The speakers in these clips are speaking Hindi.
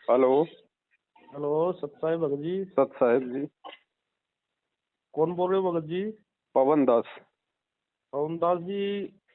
हेलो। हेलो, सत साहिब भगत जी। सत साहिब जी। कौन बोल रहे हो भगत जी? पवन दास। पवन दास जी,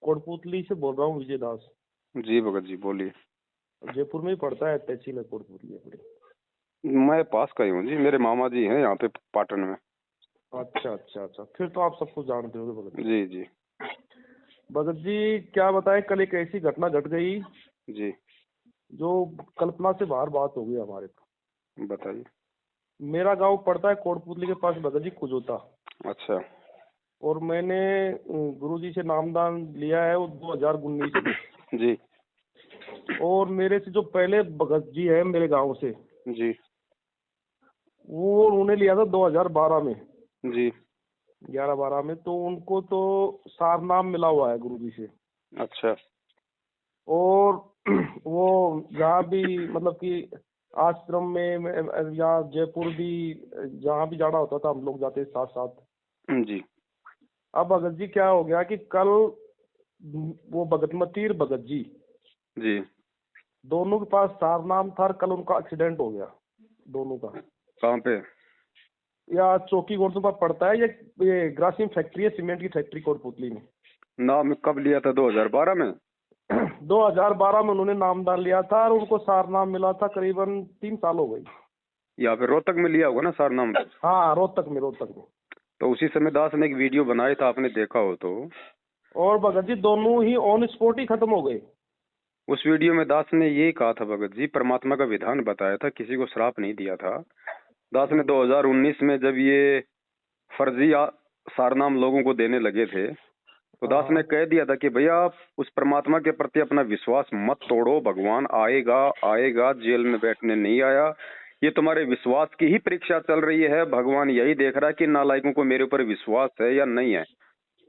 कोटपुतली से बोल रहा हूँ, विजय दास। जी भगत जी बोलिए। जयपुर में ही पड़ता है, तहसील है कोटपुतली अपनी। मैं पास का ही हूँ जी, मेरे मामा जी हैं यहाँ पे पाटन में। अच्छा अच्छा अच्छा, फिर तो आप सब कुछ जानते होंगे भगत जी। जी जी। भगत जी क्या बताएं, कल एक ऐसी घटना घट गई जी जो कल्पना से बाहर बात हो गई हमारे को। बताइए। मेरा गांव पड़ता है कोटपुतली के पास भगत जी, कुजोता। अच्छा। और मैंने गुरुजी से नामदान लिया है वो 2019 में। जी और मेरे से जो पहले भगत जी है मेरे गांव से, जी वो उन्होंने लिया था 2012 में। जी। 11-12 में तो उनको तो सारनाम मिला हुआ है गुरुजी से। अच्छा। और वो जहाँ भी मतलब कि आश्रम में या जयपुर भी, जहाँ भी जाना होता था हम लोग जाते साथ साथ। जी अब भगत जी क्या हो गया कि कल वो भगतमती और भगत जी जी। दोनों के पास सारनाम था, और कल उनका एक्सीडेंट हो गया दोनों का। कहाँ पे? या चौकी गोरसों पर पड़ता है, ये ग्रासिम फैक्ट्री है, सीमेंट की फैक्ट्री कोटपुतली में। नाम कब लिया था? 2012 में? 2012 में उन्होंने नामदान लिया था और उनको सारनाम मिला था, करीबन 3 साल हो गई। या फिर रोहतक में लिया होगा ना सारनाम? हाँ, रोहतक में, रोहतक में। तो उसी समय दास ने एक वीडियो बनाया था, आपने देखा हो तो। और भगत जी दोनों ही ऑन स्पॉट ही खत्म हो गए। उस वीडियो में दास ने ये कहा था भगत जी, परमात्मा का विधान बताया था, किसी को श्राप नहीं दिया था। दास ने 2019 में जब ये फर्जी सारनाम लोगों को देने लगे थे तो दास ने कह दिया था कि भैया उस परमात्मा के प्रति अपना विश्वास मत तोड़ो, भगवान आएगा आएगा, जेल में बैठने नहीं आया। ये तुम्हारे विश्वास की ही परीक्षा चल रही है, भगवान यही देख रहा है कि नालायकों को मेरे ऊपर विश्वास है या नहीं है।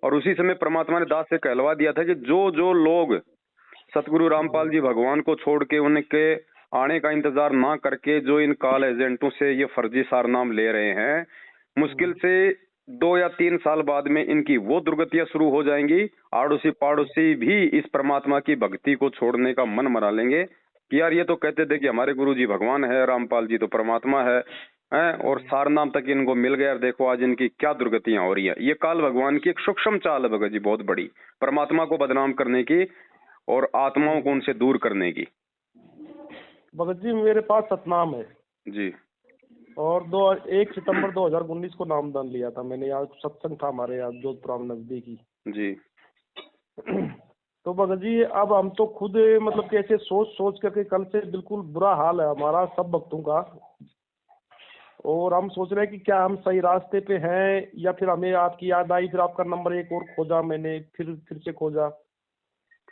और उसी समय परमात्मा ने दास से कहलवा दिया था कि जो जो लोग सतगुरु रामपाल जी भगवान को छोड़ के उनके आने का इंतजार ना करके जो इन काल एजेंटों से ये फर्जी सारनाम ले रहे हैं, मुश्किल से 2 या 3 साल बाद में इनकी वो दुर्गतियां शुरू हो जाएंगी। आड़ोसी पाड़ोसी भी इस परमात्मा की भक्ति को छोड़ने का मन मना लेंगे कि यार ये तो कहते थे कि हमारे गुरु जी भगवान है, रामपाल जी तो परमात्मा है, और सारनाम तक इनको मिल गया, और देखो आज इनकी क्या दुर्गतियां हो रही है। ये काल भगवान की एक सूक्ष्म चाल है भगत जी, बहुत बड़ी, परमात्मा को बदनाम करने की और आत्माओं को उनसे दूर करने की। भगत जी मेरे पास सतनाम है जी। और 1 सितंबर 2019 को नामदान लिया था मैंने। यहाँ सत्संग था हमारे यहाँ जोधपुर नजदीकी। जी। तो भगत जी अब हम तो खुद मतलब कैसे सोच सोच करके कल से बिल्कुल बुरा हाल है हमारा सब भक्तों का। और हम सोच रहे हैं कि क्या हम सही रास्ते पे हैं, या फिर हमें आपकी याद आई, फिर आपका नंबर एक और खोजा मैंने, फिर से खोजा।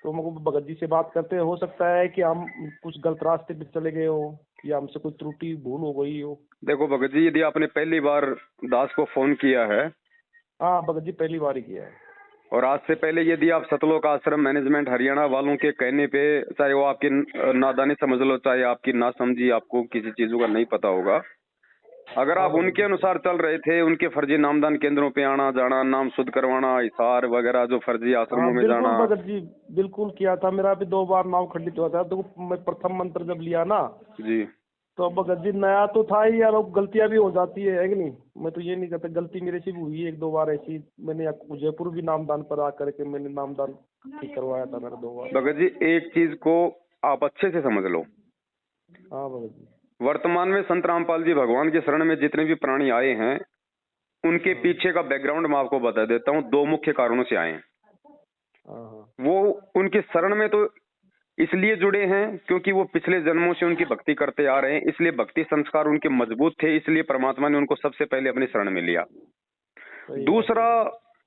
तो मुझको भगत जी से बात करते हो सकता है कि हम कुछ गलत रास्ते पे चले गए हो, या हमसे कोई त्रुटि भूल हो गई हो। देखो भगत जी, यदि आपने पहली बार दास को फोन किया है, हाँ भगत जी पहली बार ही किया है। और आज से पहले यदि आप सतलोक आश्रम मैनेजमेंट हरियाणा वालों के कहने पे, चाहे वो आपकी नादानी समझ लो, चाहे आपकी ना समझी, आपको किसी चीजों का नहीं पता होगा, अगर आप उनके अनुसार चल रहे थे, उनके फर्जी नामदान केंद्रों पे आना जाना, नाम शुद्ध करवाना, इशार वगैरह, जो फर्जी आश्रमों में बिल्कुल जाना। भगत जी, बिल्कुल किया था। मेरा भी 2 बार नाम खंडित हुआ था। तो मैं प्रथम मंत्र जब लिया ना, जी। तो भगत जी नया तो था ही यार, गलतियां भी हो जाती है कि नहीं। मैं तो ये नहीं कहता, गलती मेरे से भी हुई है 1-2 बार ऐसी। मैंने जयपुर भी नामदान पर आकर के मैंने नामदान ठीक करवाया था मेरा 2 बार। भगत जी एक चीज को आप अच्छे से समझ लो, हाँ भगत जी। वर्तमान में संत रामपाल जी भगवान के शरण में जितने भी प्राणी आए हैं, उनके पीछे का बैकग्राउंड मैं आपको बता देता हूँ। 2 मुख्य कारणों से आए हैं। वो उनके शरण में तो इसलिए जुड़े हैं क्योंकि वो पिछले जन्मों से उनकी भक्ति करते आ रहे हैं, इसलिए भक्ति संस्कार उनके मजबूत थे, इसलिए परमात्मा ने उनको सबसे पहले अपनी शरण में लिया। दूसरा,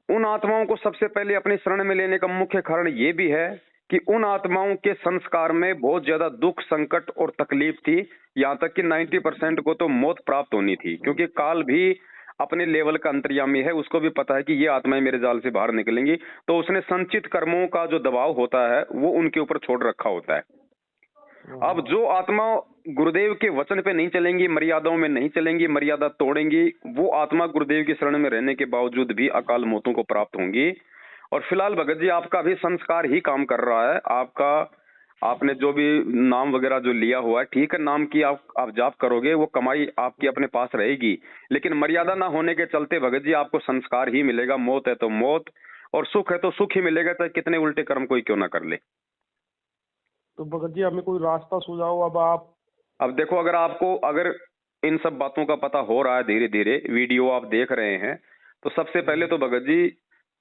उन आत्माओं को सबसे पहले अपनी शरण में लेने का मुख्य कारण ये भी है कि उन आत्माओं के संस्कार में बहुत ज्यादा दुख, संकट और तकलीफ थी। यहाँ तक कि 90% को तो मौत प्राप्त होनी थी, क्योंकि काल भी अपने लेवल का अंतर्यामी है, उसको भी पता है कि ये आत्माएं मेरे जाल से बाहर निकलेंगी, तो उसने संचित कर्मों का जो दबाव होता है वो उनके ऊपर छोड़ रखा होता है। अब जो आत्मा गुरुदेव के वचन पे नहीं चलेंगी, मर्यादाओं में नहीं चलेंगी, मर्यादा तोड़ेंगी, वो आत्मा गुरुदेव की शरण में रहने के बावजूद भी अकाल मौतों को प्राप्त होंगी। और फिलहाल भगत जी आपका भी संस्कार ही काम कर रहा है। आपका आपने जो भी नाम वगैरह जो लिया हुआ है, ठीक है, नाम की आप जाप करोगे, वो कमाई आपकी अपने पास रहेगी, लेकिन मर्यादा ना होने के चलते भगत जी आपको संस्कार ही मिलेगा। मौत है तो मौत, और सुख है तो सुख ही मिलेगा, चाहे कितने उल्टे कर्म कोई क्यों ना कर ले। तो भगत जी हमें कोई रास्ता सुझाओ अब आप। अब देखो, अगर इन सब बातों का पता हो रहा है, धीरे धीरे वीडियो आप देख रहे हैं, तो सबसे पहले तो भगत जी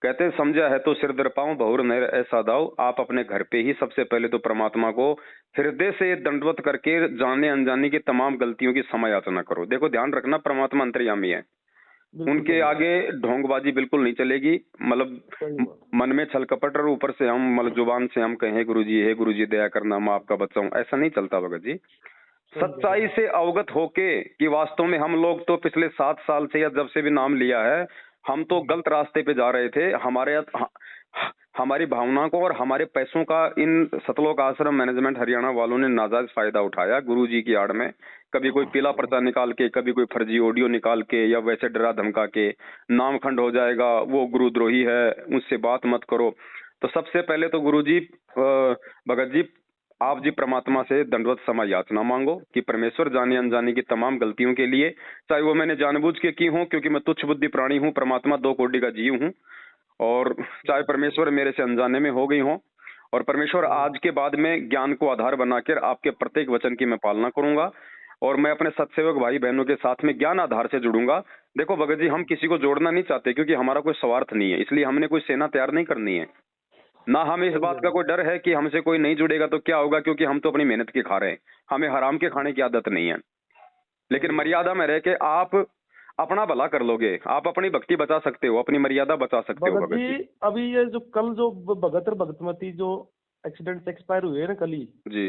कहते हैं, समझा है तो सिर दर पाऊं बहुर नर ऐसा दाओ। आप अपने घर पे ही सबसे पहले तो परमात्मा को हृदय से दंडवत करके जाने अनजाने की तमाम गलतियों की क्षमा याचना करो। देखो ध्यान रखना, परमात्मा अंतर्यामी है, उनके आगे ढोंगबाजी बिल्कुल नहीं चलेगी। मतलब मन में छल कपट और ऊपर से हम मतलब जुबान से हम कहें गुरुजी, हे गुरुजी दया करना, मैं आपका बच्चा हूं, ऐसा नहीं चलता भगत जी। सच्चाई से अवगत होके कि वास्तव में हम लोग तो पिछले 7 साल से या जब से भी नाम लिया है, हम तो गलत रास्ते पे जा रहे थे। हमारी भावनाओं को और हमारे पैसों का इन सतलोक आश्रम मैनेजमेंट हरियाणा वालों ने नाजायज फायदा उठाया गुरुजी की आड़ में। कभी कोई पीला पर्चा निकाल के, कभी कोई फर्जी ऑडियो निकाल के, या वैसे डरा धमका के नाम खंड हो जाएगा, वो गुरुद्रोही है, उससे बात मत करो। तो सबसे पहले तो गुरुजी, भगत जी, आप जी परमात्मा से दंडवत क्षमा याचना मांगो कि परमेश्वर जाने अनजाने की तमाम गलतियों के लिए, चाहे वो मैंने जानबूझ के की हूं, क्योंकि मैं तुच्छ बुद्धि प्राणी हूं, परमात्मा 2 कोटि का जीव हूं, और चाहे परमेश्वर मेरे से अनजाने में हो गई हो, और परमेश्वर आज के बाद में ज्ञान को आधार बनाकर आपके प्रत्येक वचन की मैं पालना करूंगा, और मैं अपने सत्सेवक भाई बहनों के साथ में ज्ञान आधार से जुड़ूंगा। देखो भगत जी, हम किसी को जोड़ना नहीं चाहते, क्योंकि हमारा कोई स्वार्थ नहीं है, इसलिए हमने कोई सेना तैयार नहीं करनी है, ना हमें इस बात का कोई डर है कि हमसे कोई नहीं जुड़ेगा तो क्या होगा, क्योंकि हम तो अपनी मेहनत के खा रहे हैं, हमें हराम के खाने की आदत नहीं है। लेकिन मर्यादा में रह के आप अपना भला कर लोगे, आप अपनी भक्ति बचा सकते हो, अपनी मर्यादा बचा सकते हो भगत जी। अभी ये जो कल जो भगत और भगतमती जो एक्सीडेंट से एक्सपायर हुए ना कल ही जी,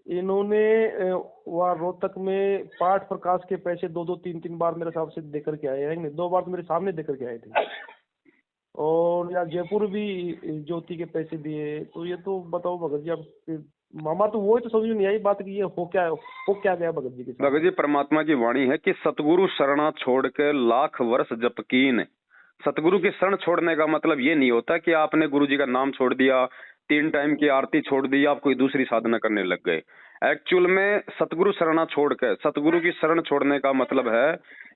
इन्होंने वहाँ रोहतक में पाठ प्रकाश के पैसे 2-2 3-3 बार मेरे हिसाब से देकर के आए हैं, 2 बार तो मेरे सामने देकर के आए थे, और या जयपुर भी ज्योति के पैसे दिए। तो ये तो बताओ भगत जी, अब मामा तो वही तो समझ में नहीं आई बात कि ये हो क्या गया भगत जी के साथ। भगत जी, परमात्मा की वाणी है कि सतगुरु शरणा छोड़ के लाख वर्ष जप कीन। सतगुरु की शरण छोड़ने का मतलब ये नहीं होता कि आपने गुरु जी का नाम छोड़ दिया, 3 टाइम की आरती छोड़ दी, आप कोई दूसरी साधना करने लग गए। एक्चुअल में सतगुरु शरणा छोड़ के, सतगुरु की शरण छोड़ने का मतलब है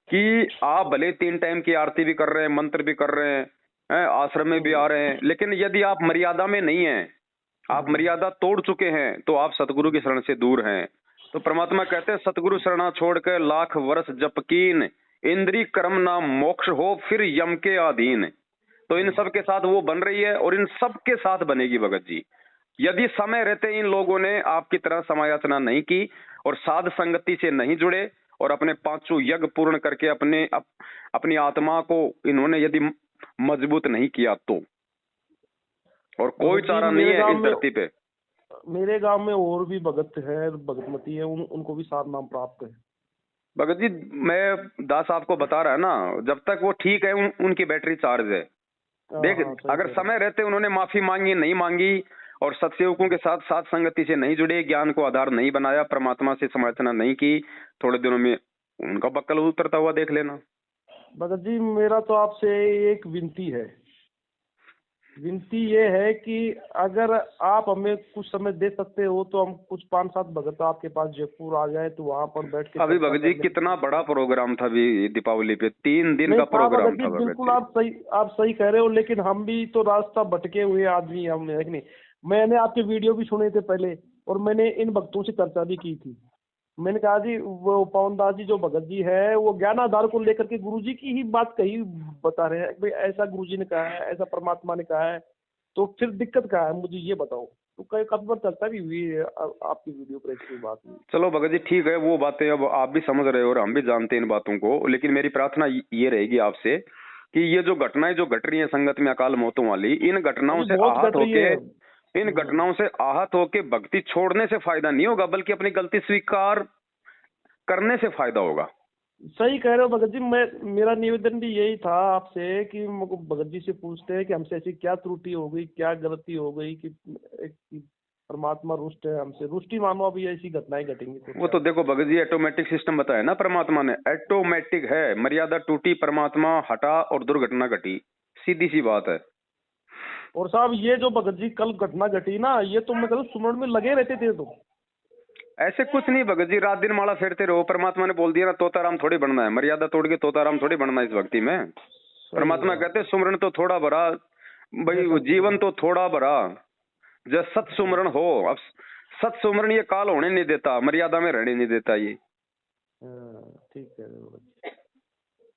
कि आप भले 3 टाइम की आरती भी कर रहे हैं, मंत्र भी कर रहे हैं, आश्रम में भी आ रहे हैं, लेकिन यदि आप मर्यादा में नहीं हैं, आप मर्यादा तोड़ चुके हैं, तो आप सतगुरु की शरण से दूर हैं। तो परमात्मा कहते हैं, सतगुरु शरणा छोड़ कर लाख वर्ष जप कीन, इंद्री कर्म ना मोक्ष हो फिर यम के अधीन। तो इन सब के साथ वो बन रही है, और इन सब के साथ बनेगी भगत जी, यदि समय रहते इन लोगों ने आपकी तरह समायाचना नहीं की और साध संगति से नहीं जुड़े और अपने 5 यज्ञ पूर्ण करके अपनी आत्मा को इन्होंने यदि मजबूत नहीं किया तो, और कोई चारा नहीं है इस धरती पे। मेरे गांव में और भी भगत है, भगतमती है, उनको भी 7 नाम प्राप्त है। भगत जी, मैं दास आपको बता रहा है ना, जब तक वो ठीक है उनकी बैटरी चार्ज है। देख, अगर समय रहते उन्होंने माफी मांगी, नहीं मांगी, और सत्सेवकों के साथ साथ संगति से नहीं जुड़े, ज्ञान को आधार नहीं बनाया, परमात्मा से समाचना नहीं की, थोड़े दिनों में उनका बक्कल उतरता हुआ देख लेना। भगत जी, मेरा तो आपसे एक विनती है, विनती ये है कि अगर आप हमें कुछ समय दे सकते हो तो हम कुछ 5-7 भगत आपके पास जयपुर आ जाए, तो वहाँ पर बैठ के। अभी भगत जी कितना बड़ा प्रोग्राम था अभी दीपावली पे, 3 दिन का प्रोग्राम था। बिल्कुल आप सही कह रहे हो, लेकिन हम भी तो रास्ता भटके हुए आदमी हम है कि नहीं। मैंने आपके वीडियो भी सुने थे पहले, और मैंने इन भक्तों से चर्चा भी की थी। मैंने कहा जी, वो पवन दास जी जो भगत जी है, वो ज्ञान आधार को लेकर के गुरु जी की ही बात कही बता रहे हैं, भाई ऐसा गुरु जी ने कहा है, ऐसा परमात्मा ने कहा है, तो फिर दिक्कत क्या है, मुझे ये बताओ। तो काफी बार चर्चा भी हुई है आपकी वीडियो पर इसकी बात हुई। चलो भगत जी ठीक है, वो बातें अब आप भी समझ रहे हो और हम भी जानते हैं इन बातों को, लेकिन मेरी प्रार्थना ये रहेगी आपसे कि ये जो घटनाएं जो घट रही है संगत में अकाल मौतों वाली, इन घटनाओं से आहत होके भक्ति छोड़ने से फायदा नहीं होगा, बल्कि अपनी गलती स्वीकार करने से फायदा होगा। सही कह रहे हो भगत जी। मेरा निवेदन भी यही था आपसे कि भगत जी से पूछते हैं कि हमसे ऐसी क्या त्रुटि हो गई, क्या गलती हो गई कि परमात्मा रुष्ट है हमसे। रुष्टि मानो अभी ऐसी घटनाएं घटेंगी तो वो तो देखो भगत जी, ऑटोमेटिक सिस्टम बताया ना परमात्मा ने, ऑटोमेटिक है। मर्यादा टूटी, परमात्मा हटा और दुर्घटना घटी, सीधी सी बात है। और साहब ये जो भगत जी कल घटना घटी ना, ये तो मतलब सुमरन में लगे रहते थे तो? ऐसे कुछ नहीं भगत जी, रात दिन माला फेरते रहो। परमात्मा ने बोल दिया ना, तोताराम थोड़ी बनना है, मर्यादा तोड़ के तोताराम थोड़ी बनना है इस भक्ति में। परमात्मा कहते हैं सुमरन तो थोड़ा भरा भाई, वो जीवन तो थोड़ा भरा, जब सत सुमरन हो। अब सत सुमरन ये काल होने नहीं देता, मर्यादा में रहने नहीं देता ये। ठीक है।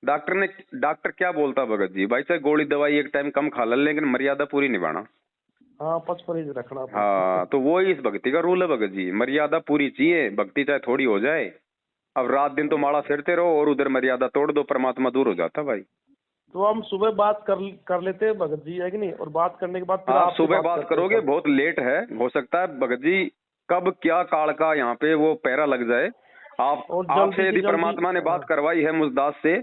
डॉक्टर क्या बोलता भगत जी, भाई चाहे गोली दवाई एक टाइम कम खा ले, लेकिन मर्यादा पूरी निभाना। हाँ, परहेज रखना। हाँ, तो वो इस भक्ति का रूल है भगत जी, मर्यादा पूरी चाहिए, भक्ति चाहे थोड़ी हो जाए। अब रात दिन तो माला फेरते रहो और उधर मर्यादा तोड़ दो, परमात्मा दूर हो जाता भाई। तो हम सुबह बात कर लेते हैं भगत जी, है कि नहीं? और बात करने के बाद फिर आप सुबह बात करोगे, बहुत लेट है, हो सकता है भगत जी कब क्या काल का यहाँ पे वो पैरा लग जाए। आपसे यदि परमात्मा ने बात करवाई है मुझदास से,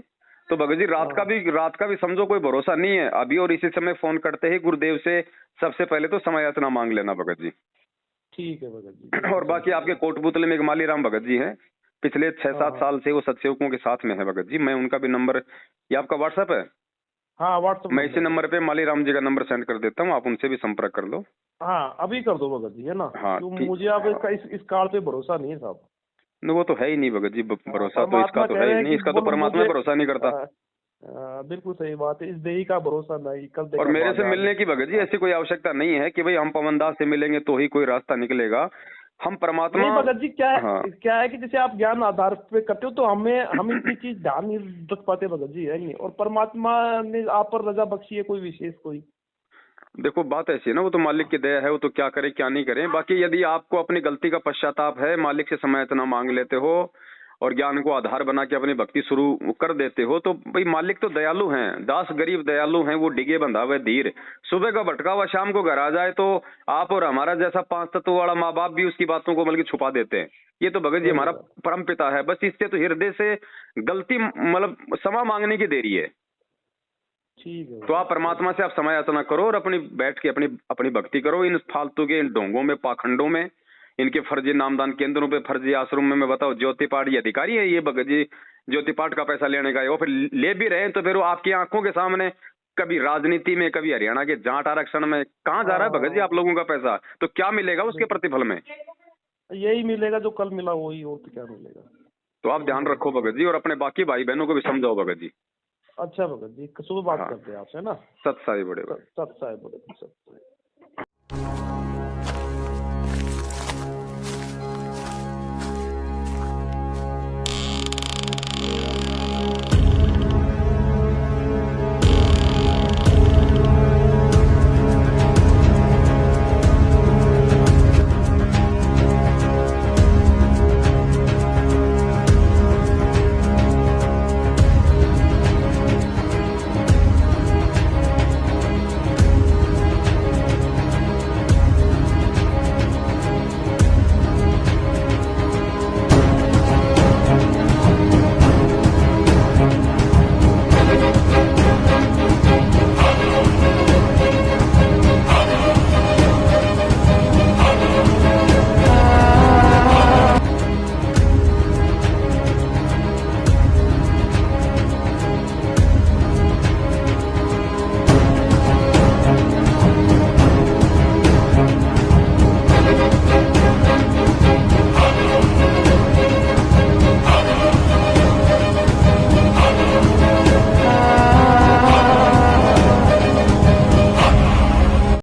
तो भगत जी रात का भी समझो कोई भरोसा नहीं है अभी। और इसी समय फोन करते ही गुरुदेव से सबसे पहले तो समय याचना मांग लेना भगत जी। ठीक है भगत जी। और बाकी आपके कोटपुतले में एक माली राम भगत जी हैं, पिछले 6-7 साल से वो सत्सेवकों के साथ में है भगत जी। मैं उनका भी नंबर, ये आपका व्हाट्सएप है? हाँ, व्हाट्सएप। मैं इसी नंबर पे माली राम जी का नंबर सेंड कर देता हूँ, आप उनसे भी संपर्क कर लो। हाँ, अभी कर दो भगत जी, है ना? हाँ, मुझे आप इस काल पे भरोसा नहीं है साहब। वो तो है ही नहीं भगत जी, भरोसा तो इसका तो है ही नहीं, इसका तो परमात्मा भरोसा नहीं करता। बिल्कुल सही बात है, इस देही का भरोसा नहीं। कल और मेरे से मिलने की भगत जी ऐसी कोई आवश्यकता नहीं है कि भाई हम पवनदास से मिलेंगे तो ही कोई रास्ता निकलेगा। हम परमात्मा नहीं भगत जी, क्या है कि जैसे आप ज्ञान आधार पे करते हो तो हम इतनी चीज ध्यान नहीं रख पाते भगत जी, है नहीं? और परमात्मा ने आप पर रजा बख्शी है कोई विशेष कोई। देखो बात ऐसी है ना, वो तो मालिक की दया है, वो तो क्या करे क्या नहीं करे। बाकी यदि आपको अपनी गलती का पश्चाताप है, मालिक से समय इतना मांग लेते हो और ज्ञान को आधार बना के अपनी भक्ति शुरू कर देते हो, तो भाई मालिक तो दयालु हैं, दास गरीब दयालु हैं, वो डिगे बंधा हुआ धीर। सुबह का भटका हुआ शाम को घर आ जाए तो आप और हमारा जैसा 5 तत्व वाला माँ बाप भी उसकी बातों को बल्कि छुपा देते हैं। ये तो भगत जी हमारा परम पिता है, बस इससे तो हृदय से गलती मतलब क्षमा मांगने की देरी है। ठीक है। तो आप परमात्मा से आप समय याचना करो और अपनी बैठ के अपनी भक्ति करो। इन फालतू के इन ढोंगों में, पाखंडों में, इनके फर्जी नामदान केंद्रों पे, फर्जी आश्रम में बताओ ज्योति पाठ ये अधिकारी है ये भगत जी, ज्योति पाठ का पैसा लेने का है। वो फिर ले भी रहे हैं तो फिर वो आपकी आंखों के सामने कभी राजनीति में, कभी हरियाणा के जाट आरक्षण में, कहाँ जा रहा है भगत जी आप लोगों का पैसा? तो क्या मिलेगा उसके प्रतिफल में? यही मिलेगा जो कल मिला, वही, और तो क्या मिलेगा। तो आप ध्यान रखो भगत जी और अपने बाकी भाई बहनों को भी समझाओ भगत जी। अच्छा भगत जी, सुबह बात करते हैं आपसे ना। सत साई बड़े सत साई बड़े।